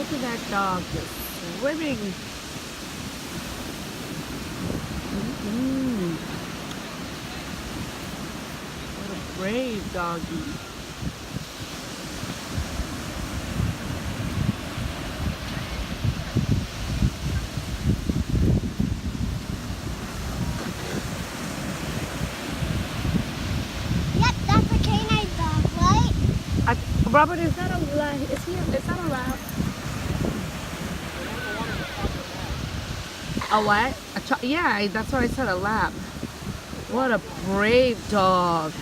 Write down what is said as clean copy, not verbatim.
Look at that dog just swimming. Mm-hmm. What a brave doggy. Yep, that's a canine dog, right? Robert, is that a lab? Is that a lab? A what? Yeah, that's what I said, a lab. What a brave dog.